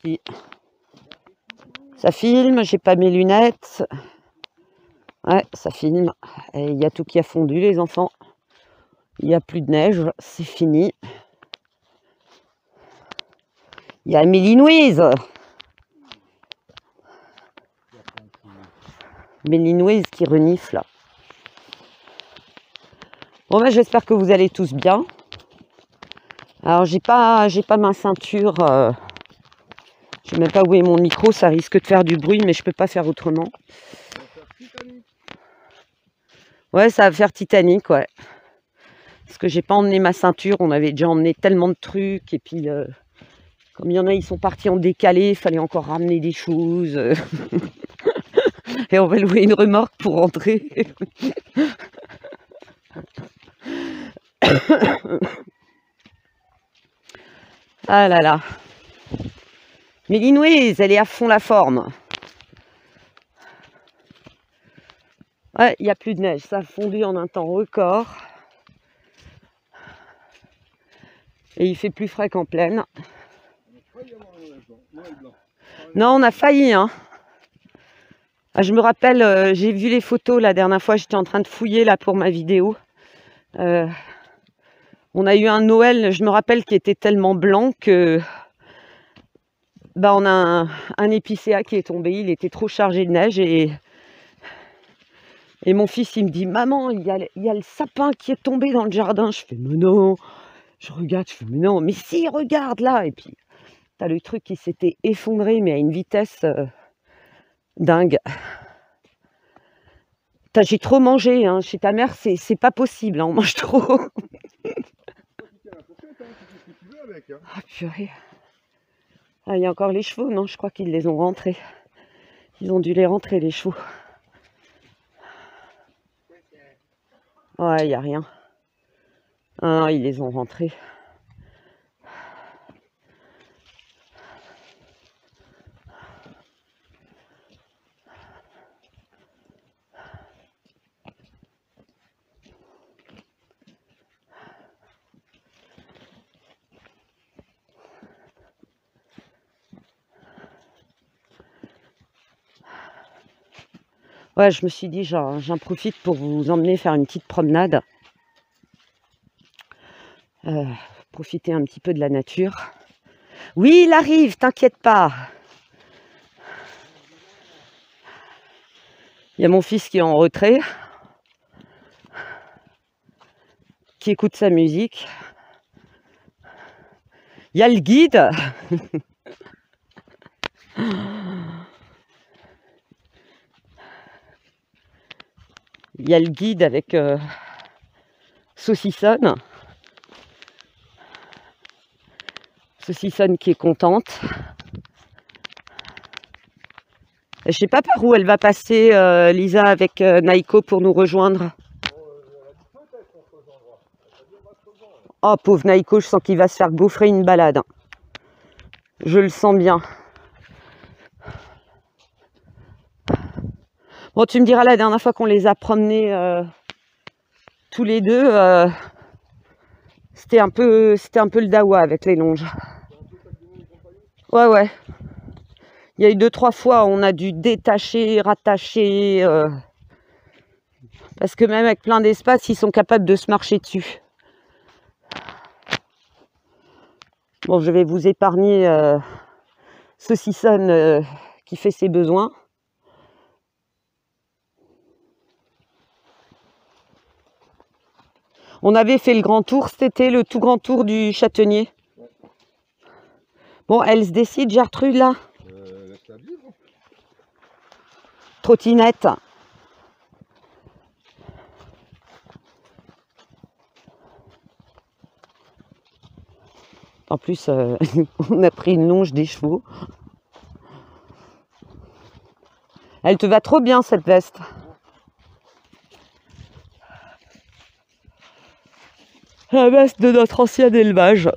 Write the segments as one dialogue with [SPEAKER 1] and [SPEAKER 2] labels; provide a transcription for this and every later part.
[SPEAKER 1] Si. Ça filme, j'ai pas mes lunettes. Ouais, ça filme. Il y a tout qui a fondu, les enfants. Il n'y a plus de neige, c'est fini. Il y a Amélie Louise. Amélie Louise qui renifle. Bon, ben, j'espère que vous allez tous bien. Alors, j'ai pas ma ceinture. Je sais même pas où est mon micro, ça risque de faire du bruit, mais je peux pas faire autrement. Ouais, ça va faire Titanic, ouais. Parce que j'ai pas emmené ma ceinture, on avait déjà emmené tellement de trucs, et puis comme il y en a, ils sont partis en décalé, il fallait encore ramener des choses. Et on va louer une remorque pour rentrer. Ah là là. Mais l'Inouïse, elle est à fond la forme. Ouais, il n'y a plus de neige, ça a fondu en un temps record. Et il fait plus frais qu'en plaine. Non, on a failli, hein. Ah, je me rappelle, j'ai vu les photos la dernière fois, j'étais en train de fouiller là pour ma vidéo. On a eu un Noël, je me rappelle, qui était tellement blanc que on a un épicéa qui est tombé, il était trop chargé de neige et mon fils il me dit maman, il y a le sapin qui est tombé dans le jardin. Je fais mais non, je regarde, je fais mais non, mais si, regarde là. Et puis t'as le truc qui s'était effondré mais à une vitesse dingue. J'ai trop mangé, hein. Chez ta mère c'est pas possible, hein. On mange trop. Ah purée. Ah, il y a encore les chevaux, non? Je crois qu'ils les ont rentrés. Ils ont dû les rentrer, les chevaux. Ouais, il n'y a rien. Ah non, ils les ont rentrés. Ouais, je me suis dit, j'en profite pour vous emmener faire une petite promenade. Profiter un petit peu de la nature. Oui, il arrive, t'inquiète pas. Il y a mon fils qui est en retrait, qui écoute sa musique. Il y a le guide. Il y a le guide avec Saucissonne. Saucissonne qui est contente. Je sais pas par où elle va passer, Lisa, avec Naïko pour nous rejoindre. Oh, pauvre Naïko, je sens qu'il va se faire gaufrer une balade. Je le sens bien. Bon, tu me diras, la dernière fois qu'on les a promenés tous les deux, c'était un peu le dawa avec les longes. Ouais, ouais. Il y a eu 2-3 fois, on a dû détacher, rattacher. Parce que même avec plein d'espace, ils sont capables de se marcher dessus. Bon, je vais vous épargner Saucissonne qui fait ses besoins. On avait fait le grand tour cet été, le tout grand tour du Châtaignier. Bon, elle se décide, Gertrude, là. Trottinette. En plus, on a pris une longe des chevaux. Elle te va trop bien, cette veste. La veste de notre ancien élevage.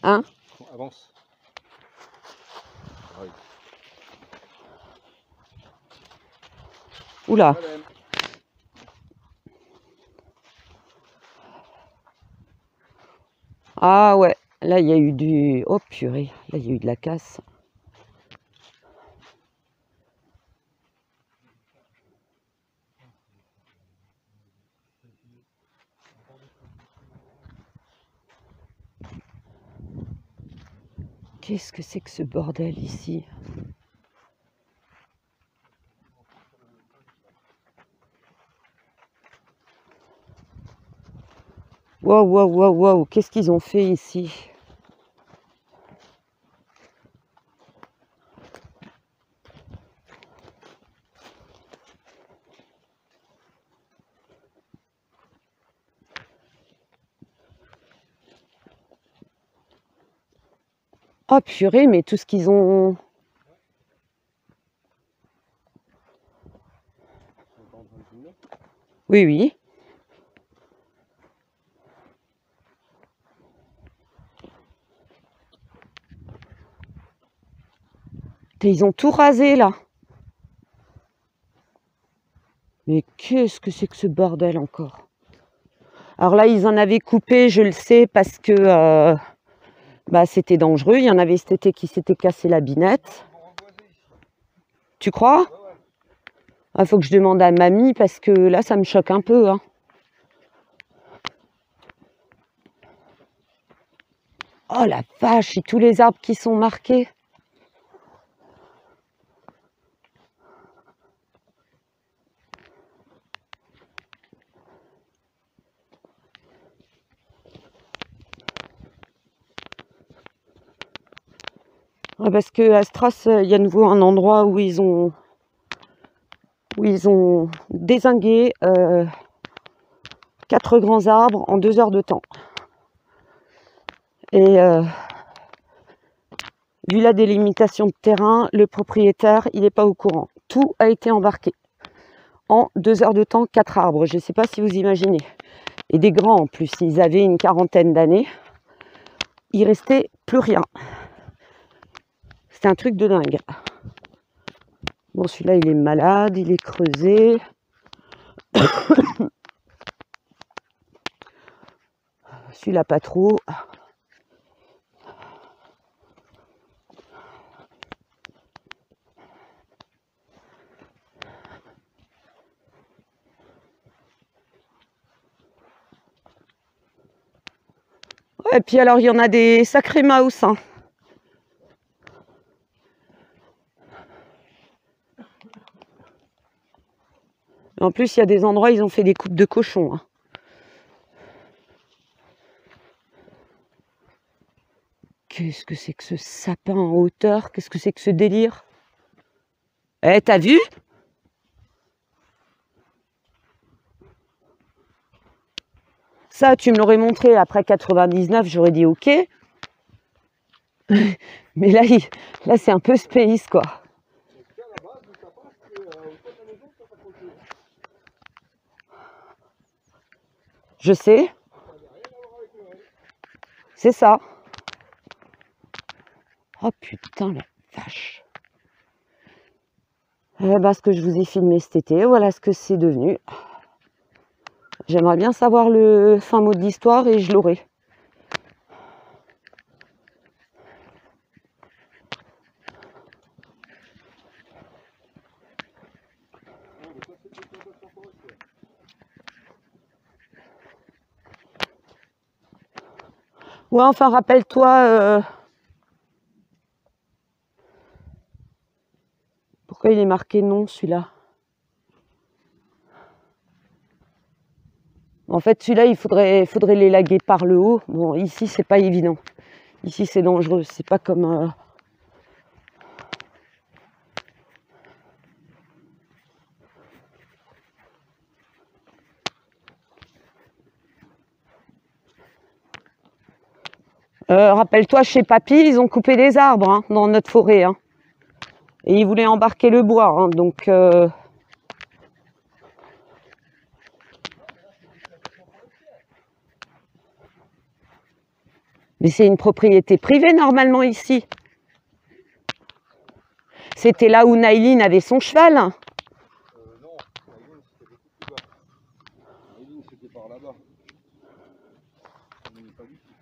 [SPEAKER 1] Hein?
[SPEAKER 2] Avance.
[SPEAKER 1] Oula. Ah ouais, là il y a eu du... Oh purée, là il y a eu de la casse. Qu'est-ce que c'est que ce bordel ici? Waouh, waouh, waouh, waouh, qu'est-ce qu'ils ont fait ici? Oh purée, mais tout ce qu'ils ont... Oui, oui. Ils ont tout rasé là. Mais qu'est-ce que c'est que ce bordel encore? Alors là, ils en avaient coupé, je le sais, parce que c'était dangereux. Il y en avait cet été qui s'était cassé la binette. Tu crois? Il faut que je demande à mamie, parce que là, ça me choque un peu. Hein. Oh la vache, et tous les arbres qui sont marqués. Ouais, parce que à Stras, il y a nouveau un endroit où ils ont dézingué 4 grands arbres en 2 heures de temps. Et vu la délimitation de terrain, le propriétaire, il n'est pas au courant. Tout a été embarqué. En 2 heures de temps, 4 arbres. Je ne sais pas si vous imaginez. Et des grands en plus. Ils avaient une quarantaine d'années. Il restait plus rien. C'était un truc de dingue. Bon, celui-là, il est malade, il est creusé. Celui-là, pas trop. Ouais, et puis alors, il y en a des sacrés mouse. Hein. En plus, il y a des endroits, ils ont fait des coupes de cochons. Hein. Qu'est-ce que c'est que ce sapin en hauteur? Qu'est-ce que c'est que ce délire? Eh, t'as vu? Ça, tu me l'aurais montré après 99, j'aurais dit ok. Mais là c'est un peu space, quoi. Je sais. C'est ça. Oh putain, la vache. Ce que je vous ai filmé cet été, voilà ce que c'est devenu. J'aimerais bien savoir le fin mot de l'histoire et je l'aurai. Ouais, enfin, rappelle-toi... Pourquoi il est marqué non, celui-là? En fait, celui-là, il faudrait l'élaguer par le haut. Bon, ici, c'est pas évident. Ici, c'est dangereux. C'est pas comme... Rappelle-toi, chez Papy, ils ont coupé des arbres hein, dans notre forêt. Hein. Et ils voulaient embarquer le bois. Hein, donc... Mais c'est une propriété privée, normalement, ici. C'était là où Naïline avait son cheval.
[SPEAKER 2] Non, Naïline, c'était beaucoup plus bas. Naïline, c'était par là-bas. Pas du tout.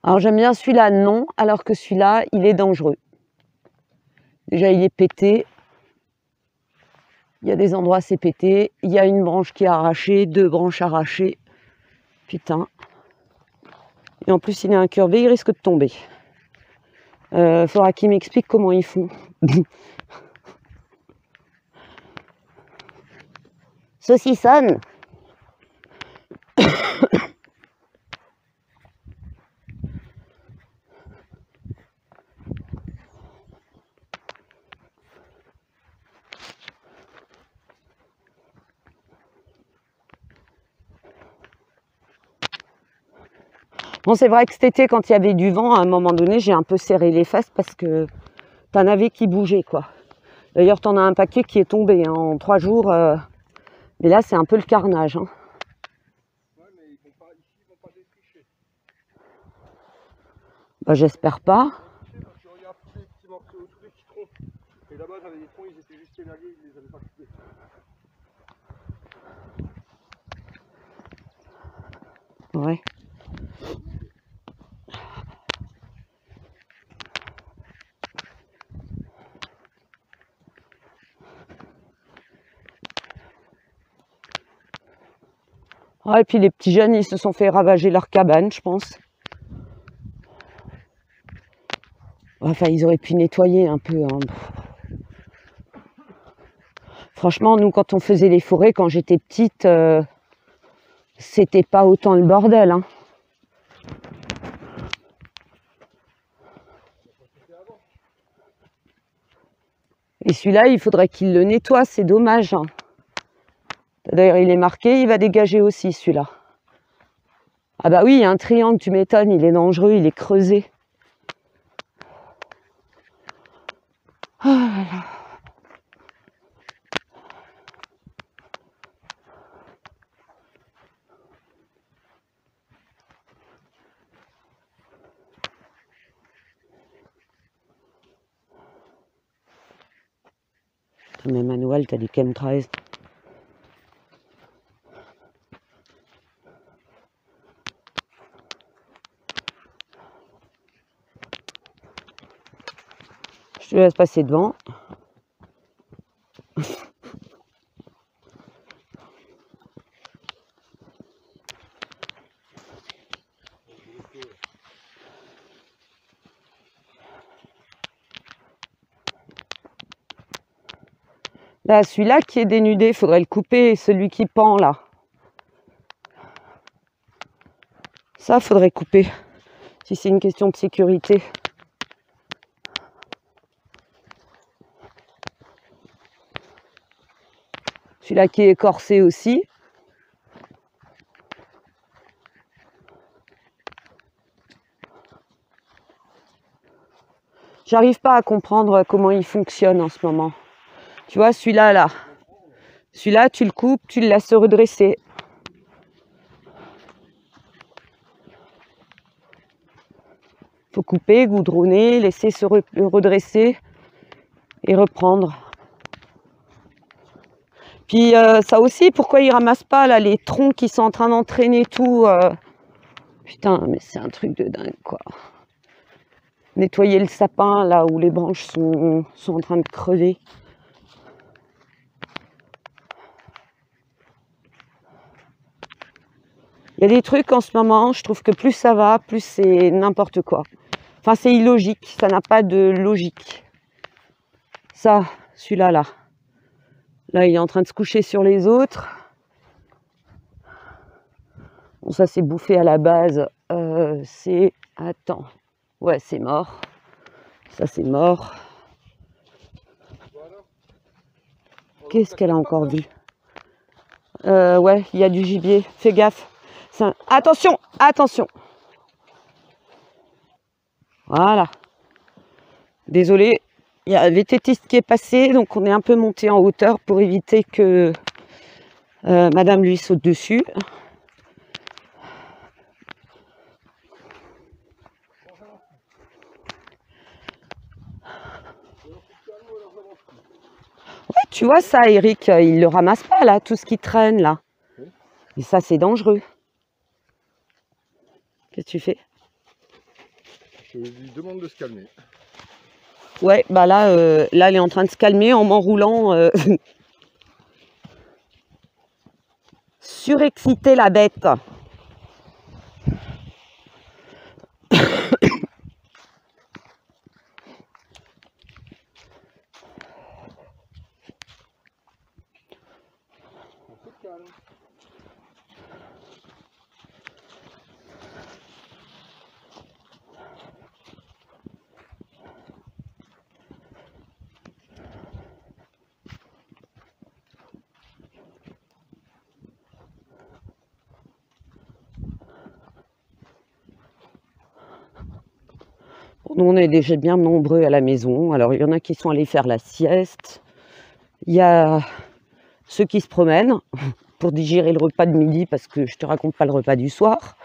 [SPEAKER 1] Alors j'aime bien celui-là, non, alors que celui-là, il est dangereux. Déjà, il est pété. Il y a des endroits, c'est pété. Il y a une branche qui est arrachée, 2 branches arrachées. Putain. Et en plus, il est incurvé, il risque de tomber. Faudra qu'il m'explique comment ils font. Saucissonne. Bon, c'est vrai que cet été, quand il y avait du vent, à un moment donné, j'ai un peu serré les fesses parce que t'en avais qui bougeaient, quoi. D'ailleurs, t'en as un paquet qui est tombé hein, en 3 jours. Mais là, c'est un peu le carnage. Hein.
[SPEAKER 2] Ouais, mais ici, ils vont pas défricher.
[SPEAKER 1] Bah, j'espère pas.
[SPEAKER 2] Je regarde tous les petits morceaux, tous les petits troncs. Et là-bas, j'avais des troncs, ils étaient juste élagués, ils les avaient pas coupés.
[SPEAKER 1] Ouais. Ouais, et puis les petits jeunes, ils se sont fait ravager leur cabane, je pense. Enfin, ils auraient pu nettoyer un peu. Hein. Franchement, nous, quand on faisait les forêts, quand j'étais petite, c'était pas autant le bordel. Hein. Et celui-là, il faudrait qu'il le nettoie, c'est dommage. Hein. D'ailleurs, il est marqué, il va dégager aussi, celui-là. Ah bah oui, il y a un triangle, tu m'étonnes, il est dangereux, il est creusé. Oh là là. Mais Manuel, t'as des chemtrails. Je te laisse passer devant. Là, celui-là qui est dénudé, il faudrait le couper, celui qui pend là. Ça, faudrait couper, si c'est une question de sécurité. Celui-là qui est écorcé aussi. J'arrive pas à comprendre comment il fonctionne en ce moment. Tu vois, celui-là, là. Celui-là, tu le coupes, tu le laisses se redresser. Faut couper, goudronner, laisser se redresser et reprendre. Puis ça aussi, pourquoi ils ramassent pas là les troncs qui sont en train d'entraîner tout Putain, mais c'est un truc de dingue, quoi. Nettoyer le sapin là où les branches sont en train de crever. Il y a des trucs en ce moment, je trouve que plus ça va, plus c'est n'importe quoi. Enfin, c'est illogique, ça n'a pas de logique. Ça, celui-là, là. Là, il est en train de se coucher sur les autres. Bon, ça, c'est bouffé à la base. C'est... Attends. Ouais, c'est mort. Ça, c'est mort. Qu'est-ce qu'elle a encore vu? Ouais, il y a du gibier. Fais gaffe. Attention, attention. Voilà. Désolée, il y a un vététiste qui est passé, donc on est un peu monté en hauteur pour éviter que madame lui saute dessus. Ouais, tu vois ça, Eric, il le ramasse pas là, tout ce qui traîne là. Et ça, c'est dangereux. Qu'est-ce que tu fais?
[SPEAKER 2] Je lui demande de se calmer.
[SPEAKER 1] Ouais, bah là, là, elle est en train de se calmer en m'enroulant. Surexciter la bête.
[SPEAKER 2] On se calme.
[SPEAKER 1] Nous, on est déjà bien nombreux à la maison. Alors, il y en a qui sont allés faire la sieste. Il y a ceux qui se promènent pour digérer le repas de midi parce que je te raconte pas le repas du soir.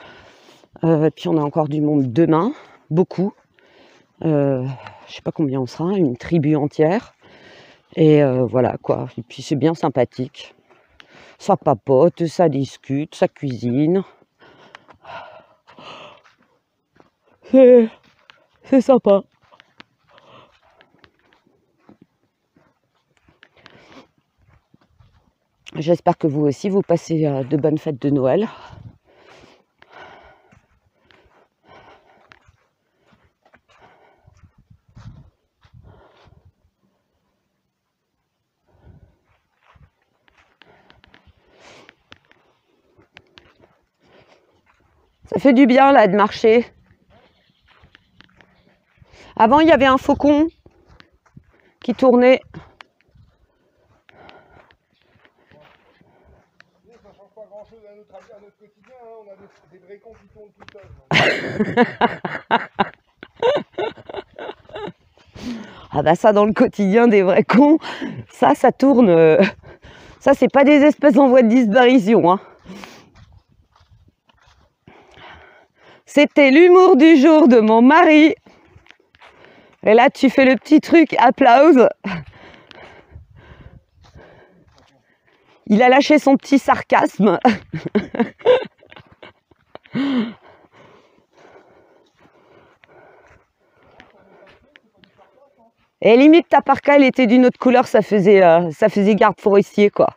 [SPEAKER 1] Puis on a encore du monde demain, beaucoup. Je sais pas combien on sera, une tribu entière. Et voilà quoi. Et puis c'est bien sympathique. Ça papote, ça discute, ça cuisine. C'est sympa. J'espère que vous aussi, vous passez de bonnes fêtes de Noël. Ça fait du bien là de marcher. Avant, il y avait un faucon qui tournait.
[SPEAKER 2] Ça ne change pas grand chose à notre quotidien, hein. On a des vrais cons qui tournent tout seuls.
[SPEAKER 1] Ah bah ça, dans le quotidien des vrais cons, ça tourne. Ça, c'est pas des espèces en voie de disparition. Hein. C'était l'humour du jour de mon mari. Et là, tu fais le petit truc, applause. Il a lâché son petit sarcasme. Et limite, ta parka, elle était d'une autre couleur, ça faisait garde forestier, quoi.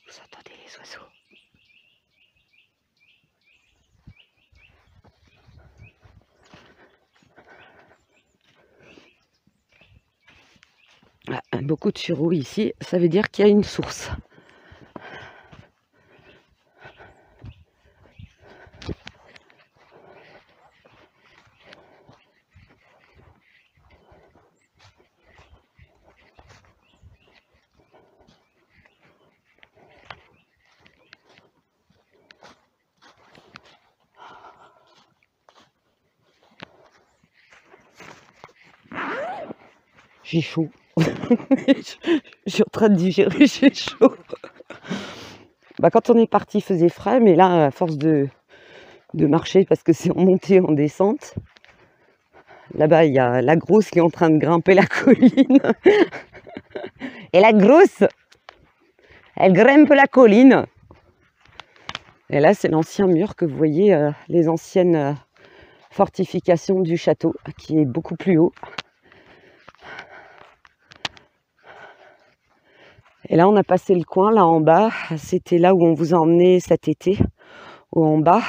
[SPEAKER 1] Vous entendez les oiseaux? Ah, beaucoup de sureaux ici, ça veut dire qu'il y a une source. J'ai chaud. Je suis en train de digérer, j'ai chaud. Bah, quand on est parti, il faisait frais, mais là, à force de marcher, parce que c'est en montée, en descente, là-bas, il y a la grosse qui est en train de grimper la colline. Et la grosse, elle grimpe la colline. Et là, c'est l'ancien mur que vous voyez, les anciennes fortifications du château, qui est beaucoup plus haut. Et là, on a passé le coin, là en bas. C'était là où on vous a emmené cet été, ou en bas.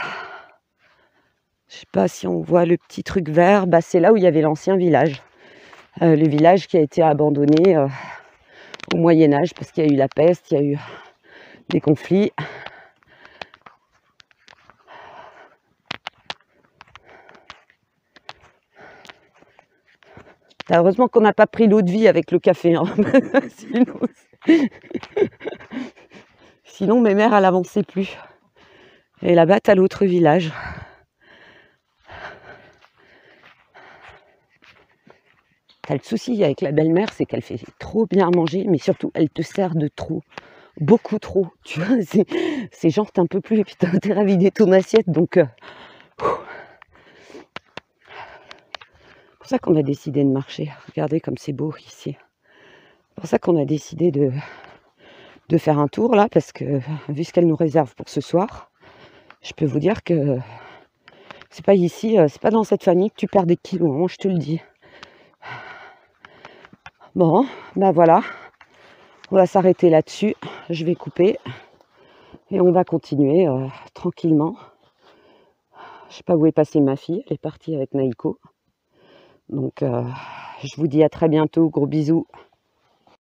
[SPEAKER 1] Je sais pas si on voit le petit truc vert. Bah, c'est là où il y avait l'ancien village. Le village qui a été abandonné au Moyen-Âge parce qu'il y a eu la peste, il y a eu des conflits. Heureusement qu'on n'a pas pris l'eau de vie avec le café. Hein. Sinon, mes mères, elles n'avançaient plus. Et là-bas, t'as l'autre village. T'as le souci avec la belle-mère, c'est qu'elle fait trop bien manger, mais surtout, elle te sert de trop beaucoup trop. Tu vois, c'est genre t'es un peu plus et puis t'as intérêt à vider ton assiette. Donc, c'est pour ça qu'on a décidé de marcher. Regardez comme c'est beau ici. C'est pour ça qu'on a décidé de faire un tour là, parce que vu ce qu'elle nous réserve pour ce soir, je peux vous dire que c'est pas ici, c'est pas dans cette famille que tu perds des kilos, hein, je te le dis. Bon, ben voilà, on va s'arrêter là-dessus, je vais couper et on va continuer tranquillement. Je sais pas où est passée ma fille, elle est partie avec Naïko. Donc je vous dis à très bientôt, gros bisous.